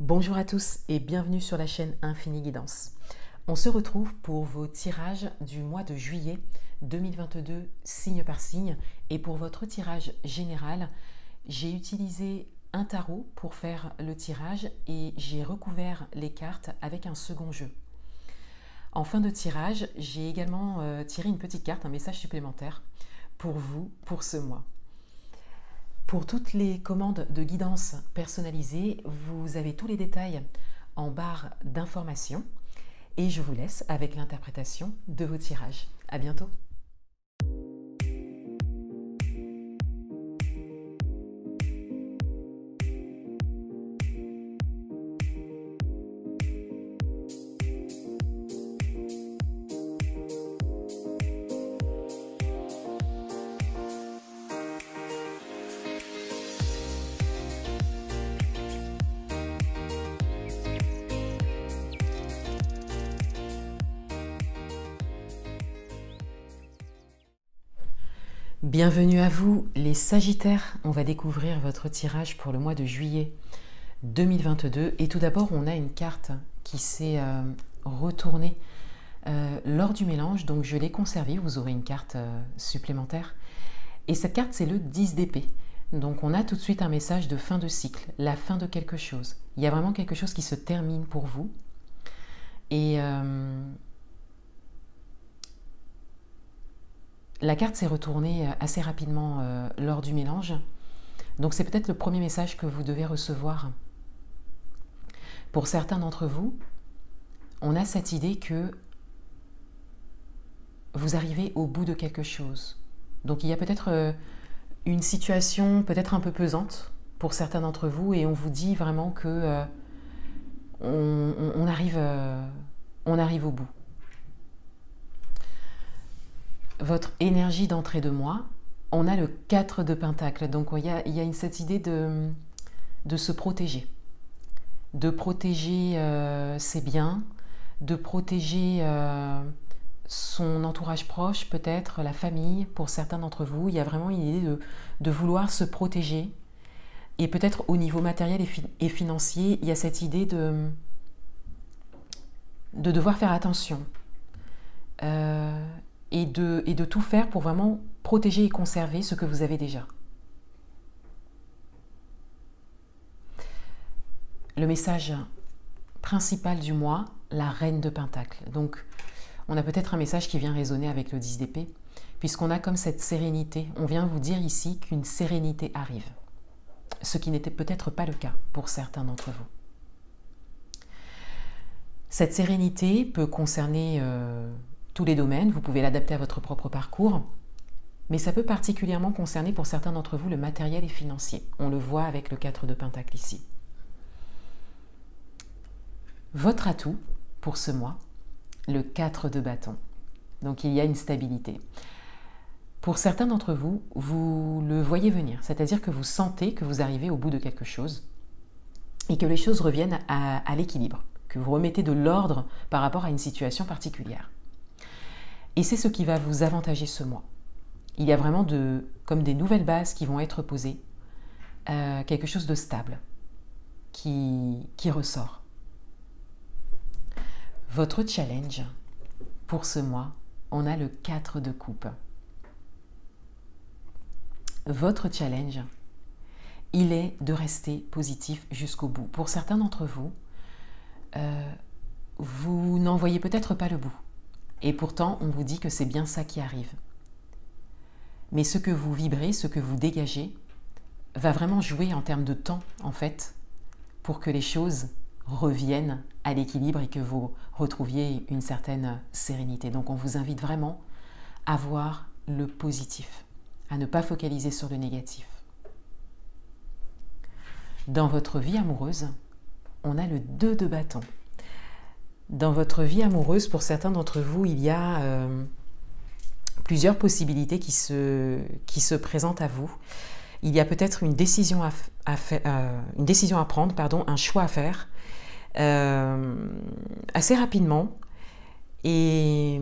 Bonjour à tous et bienvenue sur la chaîne Infini Guidance. On se retrouve pour vos tirages du mois de juillet 2022 signe par signe, et pour votre tirage général, j'ai utilisé un tarot pour faire le tirage et j'ai recouvert les cartes avec un second jeu. En fin de tirage, j'ai également tiré une petite carte, un message supplémentaire pour vous pour ce mois. Pour toutes les commandes de guidance personnalisées, vous avez tous les détails en barre d'informations et je vous laisse avec l'interprétation de vos tirages. À bientôt. Bienvenue à vous les Sagittaires, on va découvrir votre tirage pour le mois de juillet 2022 et tout d'abord on a une carte qui s'est retournée lors du mélange, donc je l'ai conservée, vous aurez une carte supplémentaire et cette carte c'est le 10 d'épée. Donc on a tout de suite un message de fin de cycle, la fin de quelque chose. Il y a vraiment quelque chose qui se termine pour vous et la carte s'est retournée assez rapidement lors du mélange. Donc c'est peut-être le premier message que vous devez recevoir. Pour certains d'entre vous, on a cette idée que vous arrivez au bout de quelque chose. Donc il y a peut-être une situation peut-être un peu pesante pour certains d'entre vous et on vous dit vraiment que on arrive au bout. Votre énergie d'entrée de mois, on a le 4 de Pentacle. Donc il y a cette idée de se protéger. De protéger ses biens, de protéger son entourage proche, peut-être la famille, pour certains d'entre vous. Il y a vraiment une idée de vouloir se protéger. Et peut-être au niveau matériel et financier, il y a cette idée de devoir faire attention. Et de tout faire pour vraiment protéger et conserver ce que vous avez déjà. Le message principal du mois, la reine de Pentacle. Donc, on a peut-être un message qui vient résonner avec le 10 d'épée, puisqu'on a comme cette sérénité. On vient vous dire ici qu'une sérénité arrive, ce qui n'était peut-être pas le cas pour certains d'entre vous. Cette sérénité peut concerner tous les domaines, vous pouvez l'adapter à votre propre parcours, mais ça peut particulièrement concerner pour certains d'entre vous le matériel et financier. On le voit avec le 4 de Pentacle ici. Votre atout pour ce mois, le 4 de bâton. Donc il y a une stabilité. Pour certains d'entre vous, vous le voyez venir, c'est-à-dire que vous sentez que vous arrivez au bout de quelque chose et que les choses reviennent à l'équilibre, que vous remettez de l'ordre par rapport à une situation particulière. Et c'est ce qui va vous avantager ce mois. Il y a vraiment comme des nouvelles bases qui vont être posées, quelque chose de stable qui ressort. Votre challenge pour ce mois, on a le 4 de coupe. Votre challenge, il est de rester positif jusqu'au bout. Pour certains d'entre vous, vous n'en voyez peut-être pas le bout. Et pourtant, on vous dit que c'est bien ça qui arrive. Mais ce que vous vibrez, ce que vous dégagez, va vraiment jouer en termes de temps, en fait, pour que les choses reviennent à l'équilibre et que vous retrouviez une certaine sérénité. Donc, on vous invite vraiment à voir le positif, à ne pas focaliser sur le négatif. Dans votre vie amoureuse, on a le 2 de bâton. Dans votre vie amoureuse, pour certains d'entre vous, il y a plusieurs possibilités qui se présentent à vous. Il y a peut-être une décision à prendre, pardon, un choix à faire assez rapidement. Et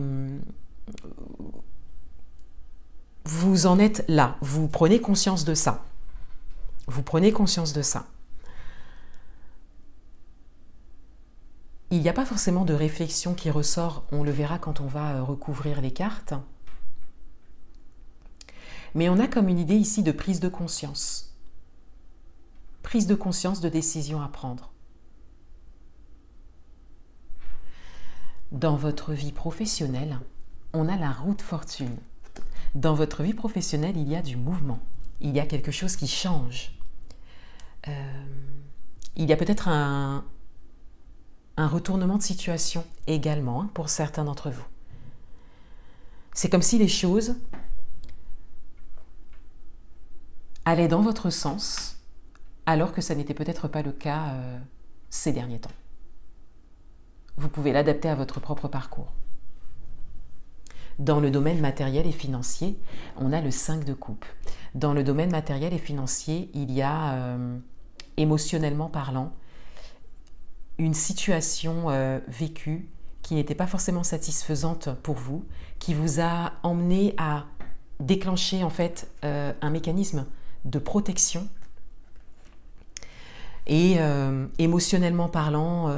vous en êtes là, vous prenez conscience de ça. Vous prenez conscience de ça. il n'y a pas forcément de réflexion qui ressort, on le verra quand on va recouvrir les cartes. Mais on a comme une idée ici de prise de conscience. Prise de conscience de décision à prendre. Dans votre vie professionnelle, on a la roue de fortune. Dans votre vie professionnelle, il y a du mouvement. Il y a quelque chose qui change. Il y a peut-être un retournement de situation également pour certains d'entre vous. C'est comme si les choses allaient dans votre sens alors que ça n'était peut-être pas le cas ces derniers temps. Vous pouvez l'adapter à votre propre parcours. Dans le domaine matériel et financier, on a le 5 de coupe. Dans le domaine matériel et financier, il y a, émotionnellement parlant, une situation vécue qui n'était pas forcément satisfaisante pour vous, qui vous a emmené à déclencher en fait un mécanisme de protection. Et émotionnellement parlant,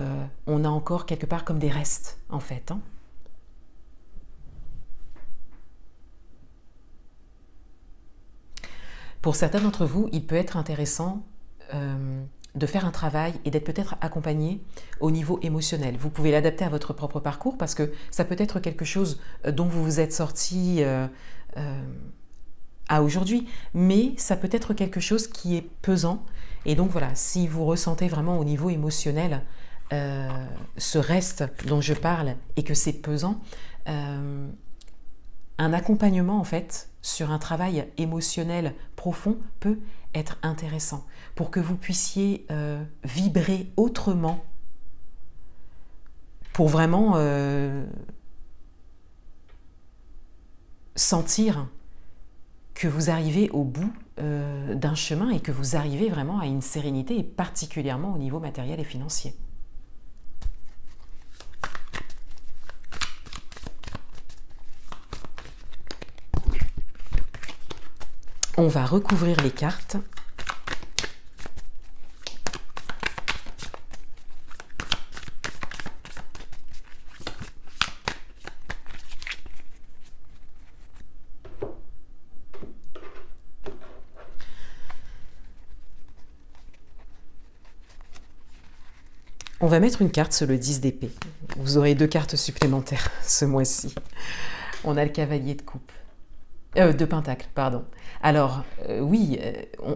on a encore quelque part comme des restes en fait. Pour certains d'entre vous, il peut être intéressant de faire un travail et d'être peut-être accompagné au niveau émotionnel. Vous pouvez l'adapter à votre propre parcours parce que ça peut être quelque chose dont vous vous êtes sorti à aujourd'hui, mais ça peut être quelque chose qui est pesant. Et donc voilà, si vous ressentez vraiment au niveau émotionnel ce reste dont je parle et que c'est pesant, un accompagnement en fait sur un travail émotionnel profond peut être intéressant pour que vous puissiez vibrer autrement, pour vraiment sentir que vous arrivez au bout d'un chemin et que vous arrivez vraiment à une sérénité, et particulièrement au niveau matériel et financier. On va recouvrir les cartes. On va mettre une carte sur le 10 d'épée. Vous aurez 2 cartes supplémentaires ce mois-ci. On a le cavalier de coupe. De pentacle, pardon. Alors, oui,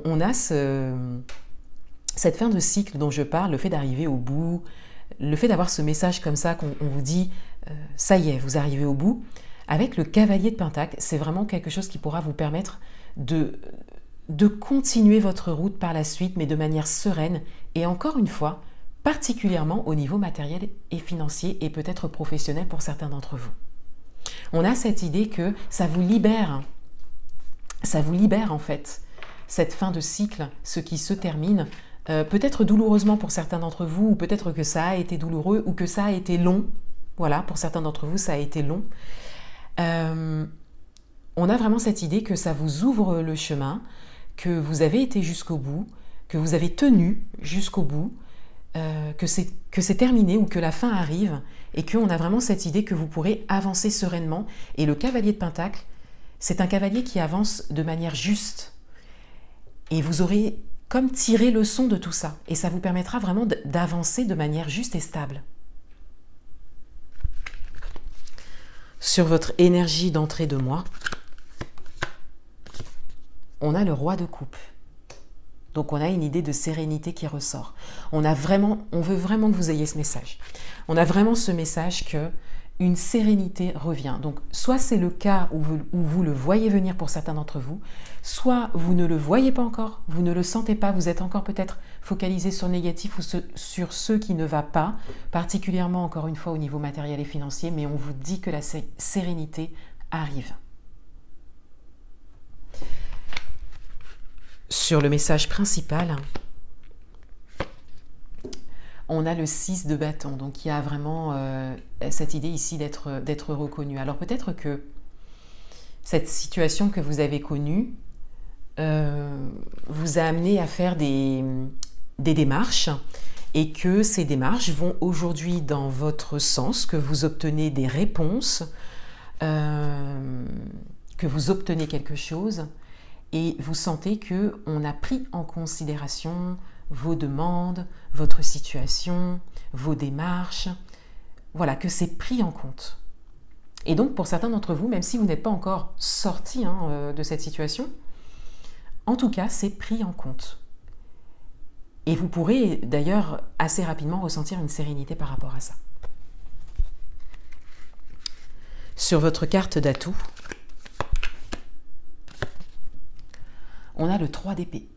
on a cette fin de cycle dont je parle, le fait d'arriver au bout, le fait d'avoir ce message comme ça, qu'on vous dit, ça y est, vous arrivez au bout. Avec le cavalier de pentacle, c'est vraiment quelque chose qui pourra vous permettre de continuer votre route par la suite, mais de manière sereine, et encore une fois, particulièrement au niveau matériel et financier, et peut-être professionnel pour certains d'entre vous. On a cette idée que ça vous libère en fait, cette fin de cycle, ce qui se termine, peut-être douloureusement pour certains d'entre vous, ou peut-être que ça a été douloureux, ou que ça a été long. Voilà, pour certains d'entre vous, ça a été long. On a vraiment cette idée que ça vous ouvre le chemin, que vous avez été jusqu'au bout, que vous avez tenu jusqu'au bout, que c'est terminé ou que la fin arrive, et qu'on a vraiment cette idée que vous pourrez avancer sereinement. Et le cavalier de pentacle, c'est un cavalier qui avance de manière juste. Et vous aurez comme tiré leçon de tout ça. Et ça vous permettra vraiment d'avancer de manière juste et stable. Sur votre énergie d'entrée de mois, on a le roi de coupe. Donc on a une idée de sérénité qui ressort. On veut vraiment que vous ayez ce message. On a vraiment ce message que une sérénité revient. Donc soit c'est le cas où vous le voyez venir pour certains d'entre vous, soit vous ne le voyez pas encore, vous ne le sentez pas, vous êtes encore peut-être focalisé sur le négatif ou sur ce qui ne va pas, particulièrement encore une fois au niveau matériel et financier, mais on vous dit que la sérénité arrive. Sur le message principal, on a le 6 de bâton, donc il y a vraiment cette idée ici d'être reconnu. Alors peut-être que cette situation que vous avez connue vous a amené à faire des démarches et que ces démarches vont aujourd'hui dans votre sens, que vous obtenez des réponses, que vous obtenez quelque chose et vous sentez qu'on a pris en considération vos demandes, votre situation, vos démarches, voilà, que c'est pris en compte. Et donc pour certains d'entre vous, même si vous n'êtes pas encore sorti de cette situation, en tout cas c'est pris en compte. Et vous pourrez d'ailleurs assez rapidement ressentir une sérénité par rapport à ça. Sur votre carte d'atout, on a le 3 d'épée.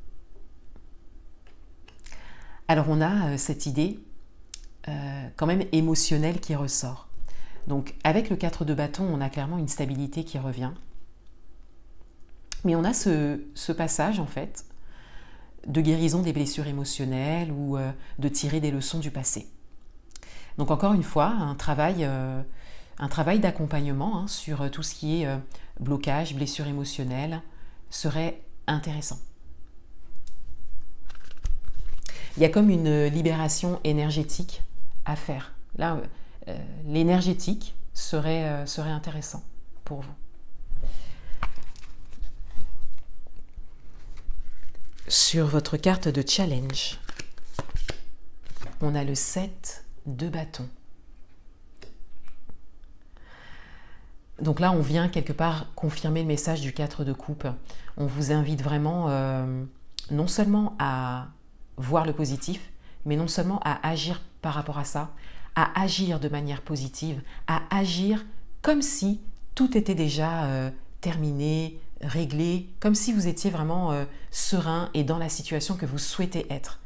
Alors on a cette idée quand même émotionnelle qui ressort. Donc avec le 4 de bâton, on a clairement une stabilité qui revient. Mais on a ce passage en fait de guérison des blessures émotionnelles ou de tirer des leçons du passé. Donc encore une fois, un travail d'accompagnement sur tout ce qui est blocage, blessures émotionnelles serait intéressant. Il y a comme une libération énergétique à faire. Là, l'énergétique serait intéressant pour vous. Sur votre carte de challenge, on a le 7 de bâton. Donc là, on vient quelque part confirmer le message du 4 de coupe. On vous invite vraiment non seulement à voir le positif, mais non seulement à agir par rapport à ça, à agir de manière positive, à agir comme si tout était déjà terminé, réglé, comme si vous étiez vraiment serein et dans la situation que vous souhaitez être.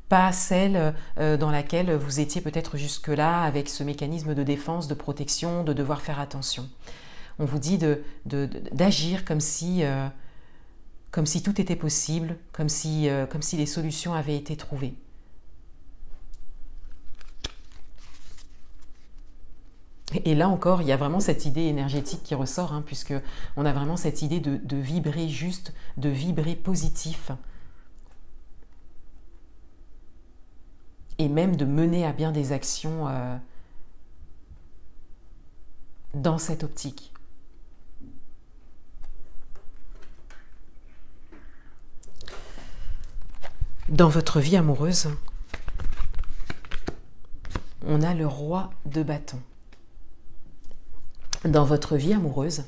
Pas celle dans laquelle vous étiez peut-être jusque-là avec ce mécanisme de défense, de protection, de devoir faire attention. On vous dit d'agir comme si tout était possible, comme si les solutions avaient été trouvées. Et là encore, il y a vraiment cette idée énergétique qui ressort, puisque on a vraiment cette idée de vibrer juste, de vibrer positif. Et même de mener à bien des actions dans cette optique. Dans votre vie amoureuse, on a le roi de bâton. Dans votre vie amoureuse,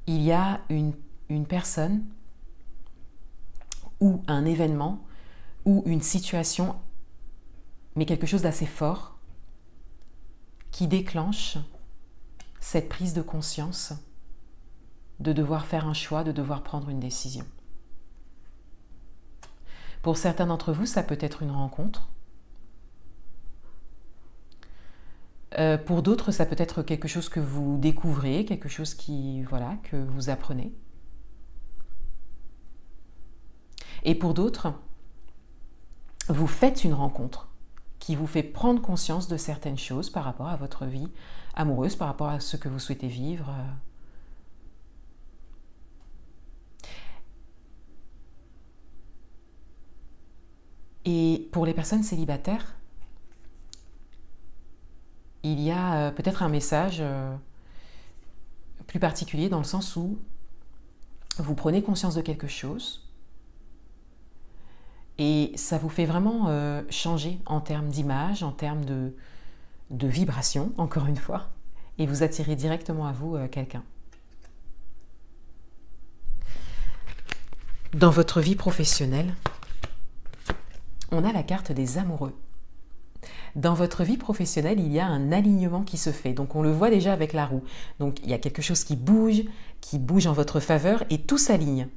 il y a une personne ou un événement ou une situation, mais quelque chose d'assez fort, qui déclenche cette prise de conscience de devoir faire un choix, de devoir prendre une décision. Pour certains d'entre vous, ça peut être une rencontre. Pour d'autres, ça peut être quelque chose que vous découvrez, quelque chose que vous apprenez. Et pour d'autres, vous faites une rencontre qui vous fait prendre conscience de certaines choses par rapport à votre vie amoureuse, par rapport à ce que vous souhaitez vivre. Et pour les personnes célibataires, il y a peut-être un message plus particulier dans le sens où vous prenez conscience de quelque chose et ça vous fait vraiment changer en termes d'image, en termes de vibration, encore une fois, et vous attirez directement à vous quelqu'un. Dans votre vie professionnelle, on a la carte des amoureux. Dans votre vie professionnelle, il y a un alignement qui se fait. Donc on le voit déjà avec la roue. Donc il y a quelque chose qui bouge en votre faveur et tout s'aligne.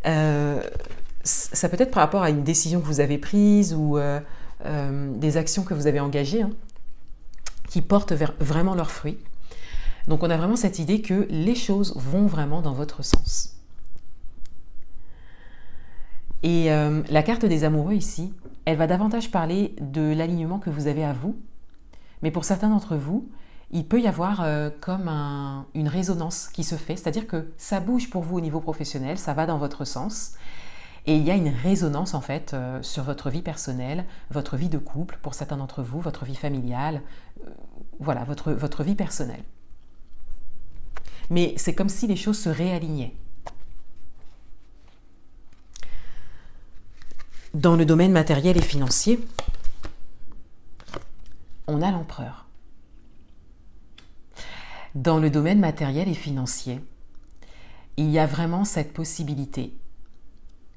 Ça peut être par rapport à une décision que vous avez prise ou des actions que vous avez engagées qui portent vraiment leurs fruits. Donc on a vraiment cette idée que les choses vont vraiment dans votre sens. Et la carte des amoureux ici, elle va davantage parler de l'alignement que vous avez à vous. Mais pour certains d'entre vous, il peut y avoir comme une résonance qui se fait, c'est-à-dire que ça bouge pour vous au niveau professionnel, ça va dans votre sens, et il y a une résonance en fait sur votre vie personnelle, votre vie de couple, pour certains d'entre vous, votre vie familiale, voilà, votre vie personnelle. Mais c'est comme si les choses se réalignaient. Dans le domaine matériel et financier, on a l'empereur. Dans le domaine matériel et financier, il y a vraiment cette possibilité,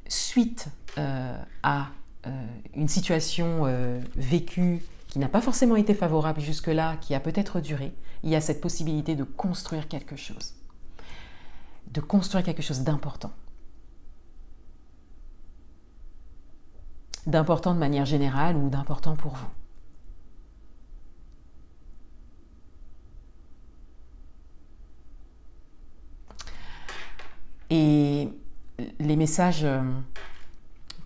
suite à une situation vécue qui n'a pas forcément été favorable jusque-là, qui a peut-être duré, il y a cette possibilité de construire quelque chose d'important. D'important de manière générale ou d'important pour vous. Et les messages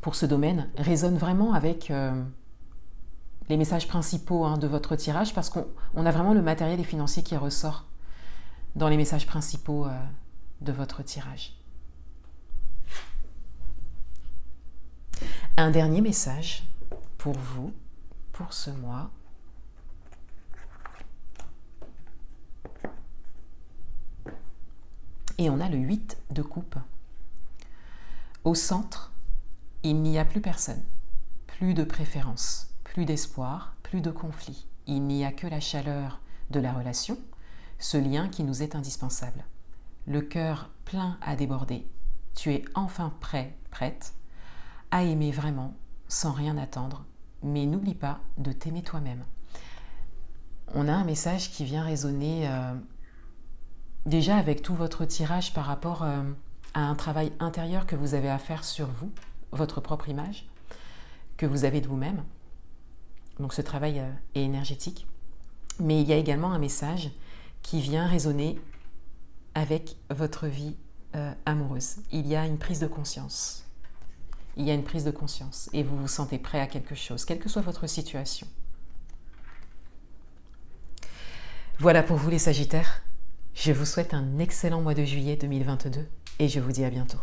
pour ce domaine résonnent vraiment avec les messages principaux de votre tirage, parce qu'on a vraiment le matériel et financier qui ressort dans les messages principaux de votre tirage. Un dernier message pour vous, pour ce mois. Et on a le 8 de coupe. Au centre, il n'y a plus personne, plus de préférence, plus d'espoir, plus de conflit. Il n'y a que la chaleur de la relation, ce lien qui nous est indispensable. Le cœur plein à déborder. Tu es enfin prêt, prête à aimer vraiment, sans rien attendre, mais n'oublie pas de t'aimer toi-même. On a un message qui vient résonner déjà avec tout votre tirage par rapport à un travail intérieur que vous avez à faire sur vous, votre propre image, que vous avez de vous-même. Donc ce travail est énergétique. Mais il y a également un message qui vient résonner avec votre vie amoureuse. Il y a une prise de conscience. Il y a une prise de conscience et vous vous sentez prêt à quelque chose, quelle que soit votre situation. Voilà pour vous les Sagittaires. Je vous souhaite un excellent mois de juillet 2022 et je vous dis à bientôt.